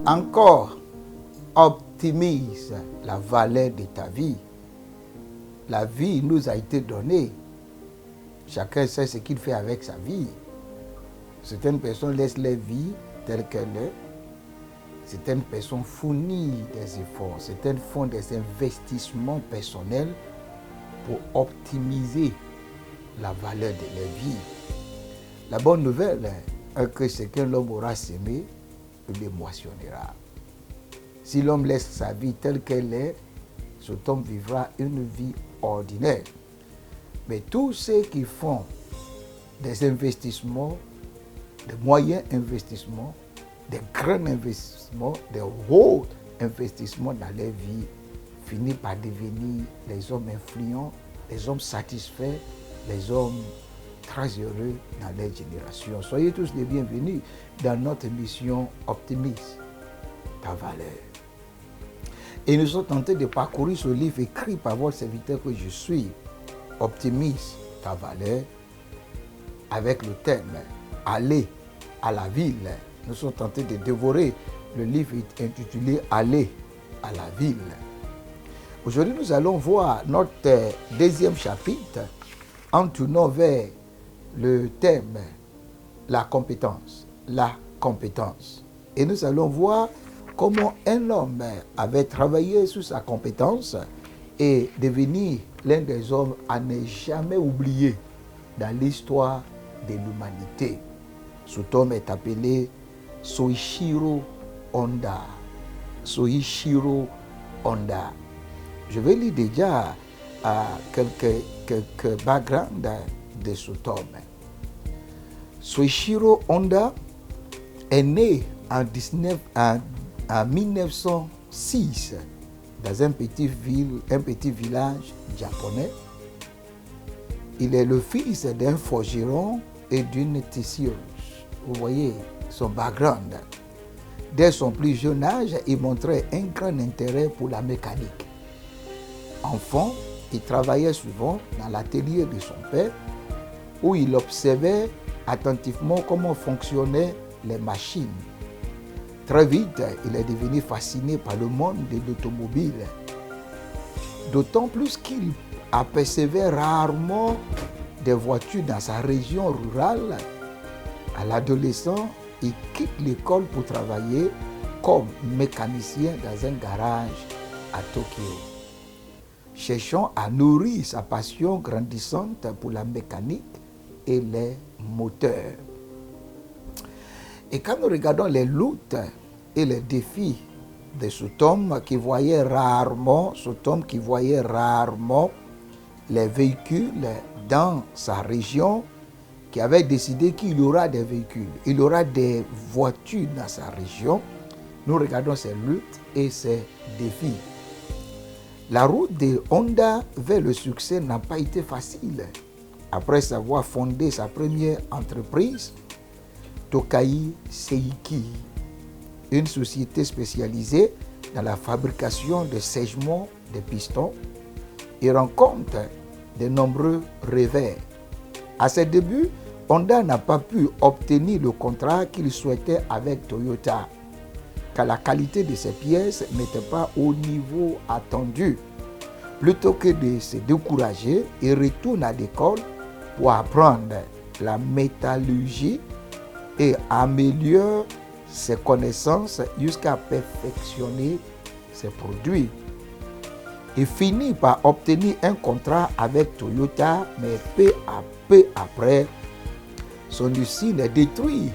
Encore, optimise la valeur de ta vie. La vie nous a été donnée. Chacun sait ce qu'il fait avec sa vie. Certaines personnes laissent leur vie telle qu'elle est. Certaines personnes fournissent des efforts. Certaines font des investissements personnels pour optimiser la valeur de leur vie. La bonne nouvelle est que ce que l'homme aura semé, il moissonnera. Si l'homme laisse sa vie telle qu'elle est, cet homme vivra une vie ordinaire. Mais tous ceux qui font des investissements, des moyens investissements, des grands investissements, des hauts investissements dans leur vie, finissent par devenir des hommes influents, des hommes satisfaits, des hommes très heureux dans leur génération. Soyez tous les bienvenus dans notre émission Optimise ta valeur. Et nous sommes tentés de parcourir ce livre écrit par votre serviteur que je suis, Optimise ta valeur, avec le thème Aller à la ville. Nous sommes tentés de dévorer le livre intitulé Aller à la ville. Aujourd'hui, nous allons voir notre deuxième chapitre en tournant vers le thème la compétence. La compétence. Et nous allons voir comment un homme avait travaillé sur sa compétence et devenu l'un des hommes à ne jamais oublier dans l'histoire de l'humanité. Cet homme est appelé Soichiro Honda. Soichiro Honda. Je vais lire déjà quelques backgrounds de cet homme. Soichiro Honda est né en 1906 dans un petit village japonais. Il est le fils d'un forgeron et d'une tisseuse. Vous voyez son background. Dès son plus jeune âge, il montrait un grand intérêt pour la mécanique. Enfant, il travaillait souvent dans l'atelier de son père où il observait attentivement comment fonctionnaient les machines. Très vite, il est devenu fasciné par le monde de l'automobile. D'autant plus qu'il apercevait rarement des voitures dans sa région rurale. À l'adolescent, il quitte l'école pour travailler comme mécanicien dans un garage à Tokyo. Cherchant à nourrir sa passion grandissante pour la mécanique et les moteurs. Et quand nous regardons les luttes et les défis de cet homme qui voyait rarement les véhicules dans sa région, qui avait décidé qu'il y aura des véhicules, il y aura des voitures dans sa région, nous regardons ces luttes et ces défis. La route de Honda vers le succès n'a pas été facile. Après avoir fondé sa première entreprise, Tokai Seiki, une société spécialisée dans la fabrication de sèchements de pistons, il rencontre de nombreux revers. À ses débuts, Honda n'a pas pu obtenir le contrat qu'il souhaitait avec Toyota, car la qualité de ses pièces n'était pas au niveau attendu. Plutôt que de se décourager, il retourne à l'école pour apprendre la métallurgie et améliore ses connaissances jusqu'à perfectionner ses produits. Il finit par obtenir un contrat avec Toyota, mais peu après, son usine est détruite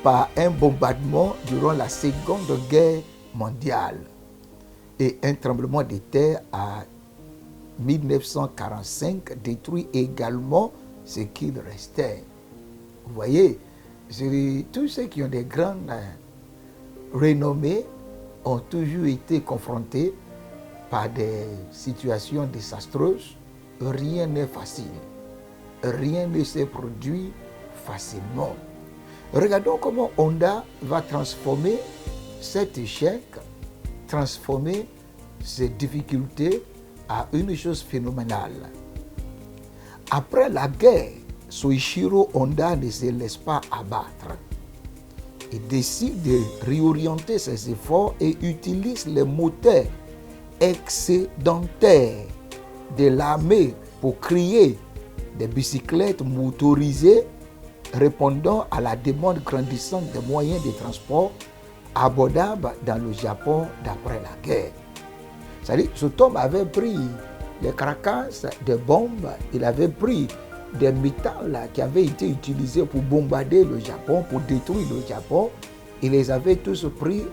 par un bombardement durant la Seconde Guerre mondiale et un tremblement de terre en 1945 détruit également ce qu'il restait. Vous voyez, tous ceux qui ont des grandes renommées ont toujours été confrontés par des situations désastreuses. Rien n'est facile. Rien ne se produit facilement. Regardons comment Honda va transformer cet échec, transformer ces difficultés à une chose phénoménale. Après la guerre, Soichiro Honda ne se laisse pas abattre. Il décide de réorienter ses efforts et utilise les moteurs excédentaires de l'armée pour créer des bicyclettes motorisées répondant à la demande grandissante des moyens de transport abordables dans le Japon d'après la guerre. C'est-à-dire, cet homme avait pris les carcasses des bombes, il avait pris des métals qui avaient été utilisés pour bombarder le Japon, pour détruire le Japon. Il les avait tous pris,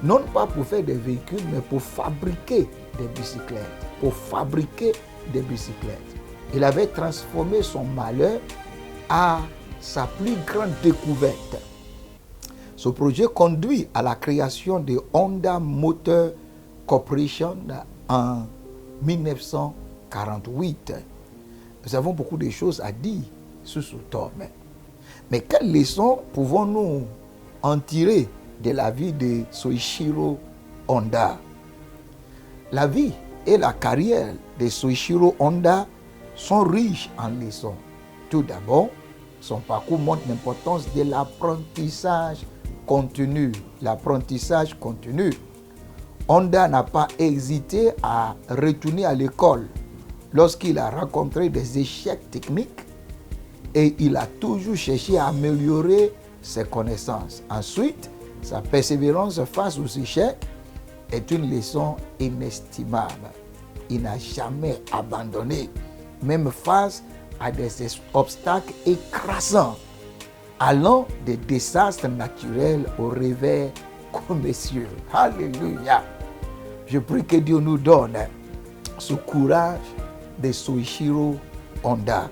non pas pour faire des véhicules, mais pour fabriquer des bicyclettes. Pour fabriquer des bicyclettes. Il avait transformé son malheur à sa plus grande découverte. Ce projet conduit à la création de Honda Motor Corporation en 1948. Nous avons beaucoup de choses à dire sur cet homme. Mais quelles leçons pouvons-nous en tirer de la vie de Soichiro Honda? La vie et la carrière de Soichiro Honda sont riches en leçons. Tout d'abord, son parcours montre l'importance de l'apprentissage continu. L'apprentissage continu. Honda n'a pas hésité à retourner à l'école lorsqu'il a rencontré des échecs techniques et il a toujours cherché à améliorer ses connaissances. Ensuite, sa persévérance face aux échecs est une leçon inestimable. Il n'a jamais abandonné, même face à des obstacles écrasants, allant des désastres naturels au revers commerciaux. Alléluia! Je prie que Dieu nous donne ce courage de Soichiro Honda.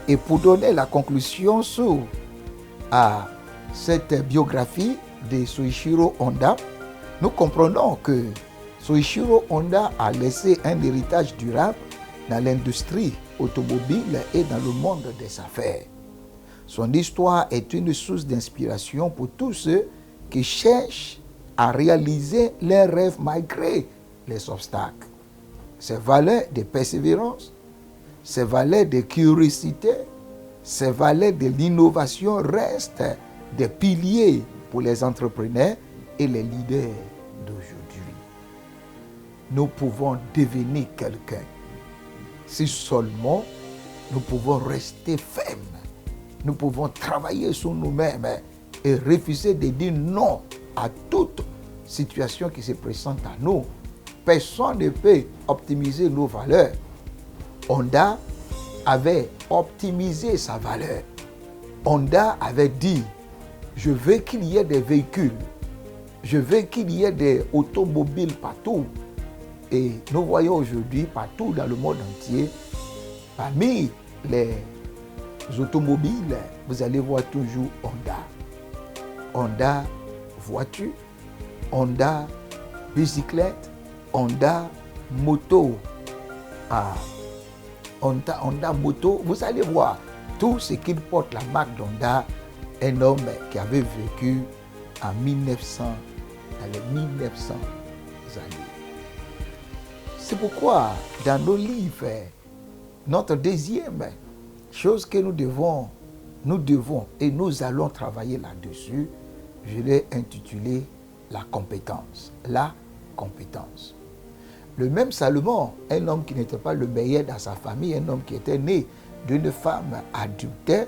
Et pour donner la conclusion sur cette biographie de Soichiro Honda, nous comprenons que Soichiro Honda a laissé un héritage durable dans l'industrie automobile et dans le monde des affaires. Son histoire est une source d'inspiration pour tous ceux qui cherchent à réaliser leurs rêves malgré les obstacles. Ses valeurs de persévérance, ses valeurs de curiosité, ses valeurs de l'innovation restent des piliers pour les entrepreneurs et les leaders d'aujourd'hui. Nous pouvons devenir quelqu'un si seulement nous pouvons rester fermes. Nous pouvons travailler sur nous-mêmes et refuser de dire non à toute situation qui se présente à nous. Personne ne peut optimiser nos valeurs. Honda avait optimisé sa valeur. Honda avait dit, je veux qu'il y ait des véhicules, je veux qu'il y ait des automobiles partout. Et nous voyons aujourd'hui partout dans le monde entier, parmi les automobiles, vous allez voir toujours Honda. Honda voiture, Honda bicyclette, Honda moto. Honda moto, vous allez voir tout ce qu'il porte la marque d'Honda, un homme qui avait vécu en 1900, dans les 1900 années. C'est pourquoi dans nos livres, notre deuxième chose que nous devons et nous allons travailler là-dessus, je l'ai intitulé la compétence. La compétence. Le même Salomon, un homme qui n'était pas le meilleur dans sa famille, un homme qui était né d'une femme adultère,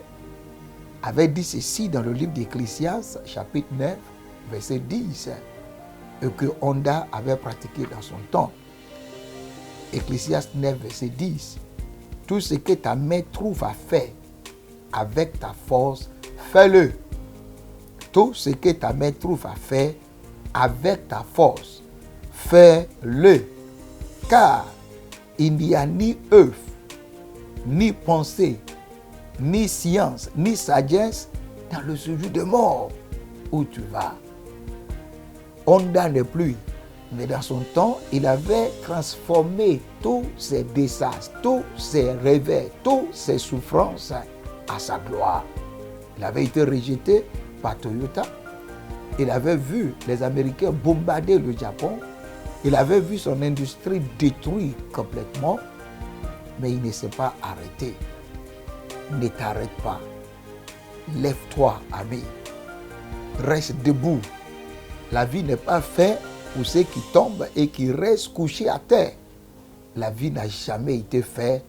avait dit ceci dans le livre d'Ecclésiaste, chapitre 9, verset 10, et que Honda avait pratiqué dans son temps. Ecclésiaste 9, verset 10. Tout ce que ta main trouve à faire avec ta force, fais-le. Tout ce que ta main trouve à faire avec ta force, fais-le. Car il n'y a ni œuvre, ni pensée, ni science, ni sagesse dans le séjour de mort où tu vas. Honda n'est plus, mais dans son temps, il avait transformé tous ses désastres, tous ses revers, toutes ses souffrances à sa gloire. Il avait été rejeté par Toyota. Il avait vu les Américains bombarder le Japon. Il avait vu son industrie détruite complètement, mais il ne s'est pas arrêté. Ne t'arrête pas. Lève-toi, ami. restent debout. La vie n'est pas faite pour ceux qui tombent et qui restent couchés à terre. La vie n'a jamais été faite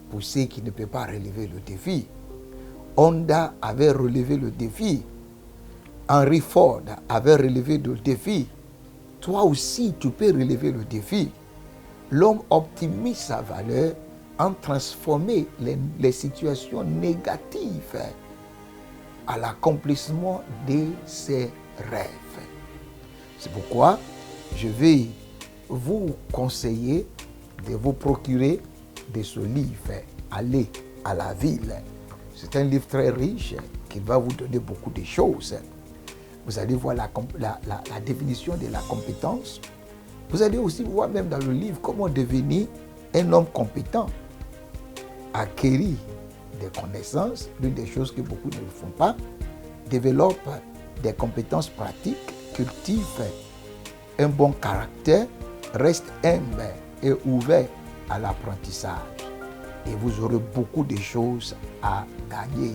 pour ceux qui ne peuvent pas relever le défi. Honda avait relevé le défi. Henry Ford avait relevé le défi. Toi aussi, tu peux relever le défi. L'homme optimise sa valeur en transformant les situations négatives à l'accomplissement de ses rêves. C'est pourquoi je vais vous conseiller de vous procurer de ce livre, Aller à la ville. C'est un livre très riche qui va vous donner beaucoup de choses. Vous allez voir la définition de la compétence. Vous allez aussi voir même dans le livre comment devenir un homme compétent, acquérir des connaissances, l'une des choses que beaucoup ne font pas, développe des compétences pratiques, cultive un bon caractère, reste humble et ouvert à l'apprentissage. Et vous aurez beaucoup de choses à gagner.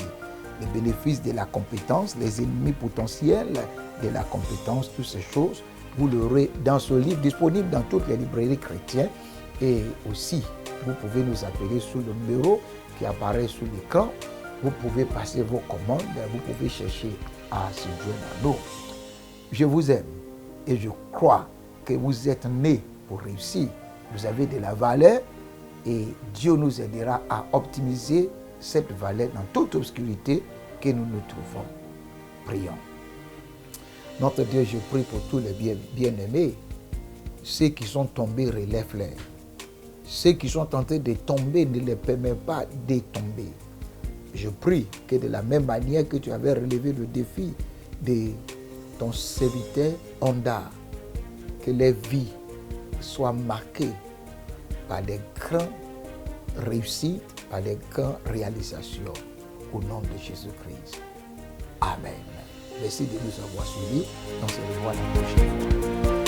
Les bénéfices de la compétence, les ennemis potentiels de la compétence, toutes ces choses, vous l'aurez dans ce livre disponible dans toutes les librairies chrétiennes. Et aussi, vous pouvez nous appeler sur le numéro qui apparaît sur l'écran. Vous pouvez passer vos commandes, vous pouvez chercher à se joindre à nous. Je vous aime et je crois que vous êtes nés pour réussir. Vous avez de la valeur et Dieu nous aidera à optimiser cette valeur dans toute obscurité que nous nous trouvons. Prions. Notre Dieu, je prie pour tous les bien-aimés. Ceux qui sont tombés, relève-les. Ceux qui sont tentés de tomber, ne les permets pas de tomber. Je prie que de la même manière que tu avais relevé le défi de ton serviteur Honda, que les vies soient marquées par des grandes réussites, par des grandes réalisations. Au nom de Jésus-Christ. Amen. Merci de nous avoir suivis. On se revoit la prochaine fois.